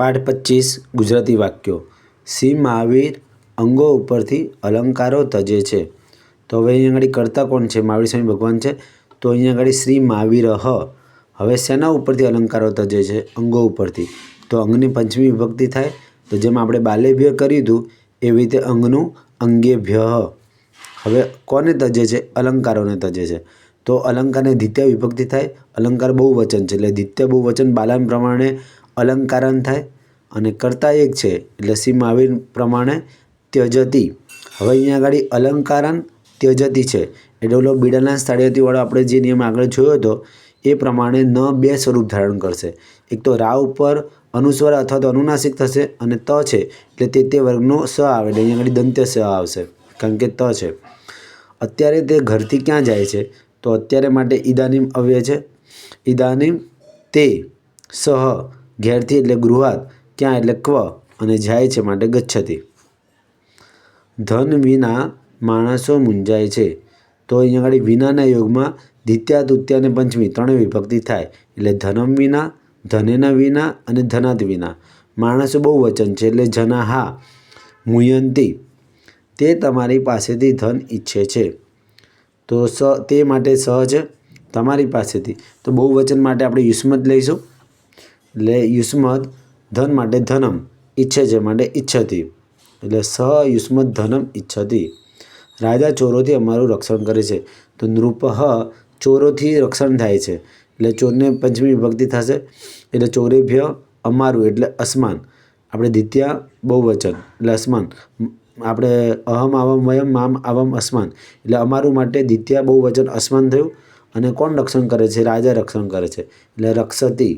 પાઠ 25 ગુજરાતી વાક્યો. શ્રી મહાવીર અંગો ઉપરથી અલંકારો તજે છે. તો હવે અહીંયા આગળ કરતા કોણ છે? મહાવીર સ્વામી ભગવાન છે. તો અહીંયા આગળ શ્રી મહાવીર હવે શેના ઉપરથી અલંકારો તજે છે? અંગો ઉપરથી. તો અંગની પંચમી વિભક્તિ થાય. તો જેમ આપણે બાલેભ્ય કર્યું હતું એવી રીતે અંગનું અંગેભ્ય. હવે કોને તજે છે? અલંકારોને તજે છે. તો અલંકારને દ્વિતીય વિભક્તિ થાય. અલંકાર બહુવચન છે એટલે દ્વિતીય બહુવચન બાલાન પ્રમાણે અલંકારન થાય. અને કર્તા એક છે એટલે શ્રી મહાવીર પ્રમાણે ત્યજતી. હવે અહીંયા આગળ અલંકારન ત્યજતી છે એટલે ઓલો બીડાના સ્થળીયતીવાળો આપણે જે નિયમ આગળ જોયો હતો એ પ્રમાણે ન બે સ્વરૂપ ધારણ કરશે. એક તો રા ઉપર અનુસ્વાર અથવા તો અનુનાસિક થશે અને ત છે એટલે તે વર્ગનો સ આવે એટલે અહીંયા આગળ દંત્ય સ આવશે કારણ કે ત છે. અત્યારે તે ઘરથી ક્યાં જાય છે? તો અત્યારે માટે ઇદાનીમ અવ્યય છે. ઇદાનીમ તે સહ ઘેરથી એટલે ગૃહાત, ક્યાં એટલે ક્વ, અને જાય છે માટે ગચ્છતિ. ધન વિના માણસો મૂંઝાય છે. તો અહીંયા આગળ વિનાના યોગમાં દ્વિતીયા તૃતીયા અને પંચમી ત્રણેય વિભક્તિ થાય એટલે ધનમ વિના, ધનેના વિના અને ધનાત વિના. માણસો બહુ વચન છે એટલે જના હા મુયંતી. તે તમારી પાસેથી ધન ઈચ્છે છે. તો તે માટે સહજ તમારી પાસેથી. તો બહુ વચન માટે આપણે યુષ્મત લઈશું એટલે યુષ્મત ધન માટે ધનમ, ઈચ્છે છે માટે ઈચ્છતી એટલે સ યુષ્મત ધનમ ઈચ્છતી. રાજા ચોરોથી અમારું રક્ષણ કરે છે. તો નૃપઃ ચોરોથી રક્ષણ થાય છે એટલે ચોરને પંચમી વિભક્તિ થશે એટલે ચોરેભ્ય અમારું એટલે અસ્માન. આપણે દ્વિતીયા બહુવચન એટલે અસ્માન. આપણે અહમ આવમ વયમ મામ આવમ અસ્માન એટલે અમારું માટે દ્વિતીયા બહુવચન અસ્માન થયું. અને કોણ રક્ષણ કરે છે? રાજા રક્ષણ કરે છે એટલે રક્ષતી.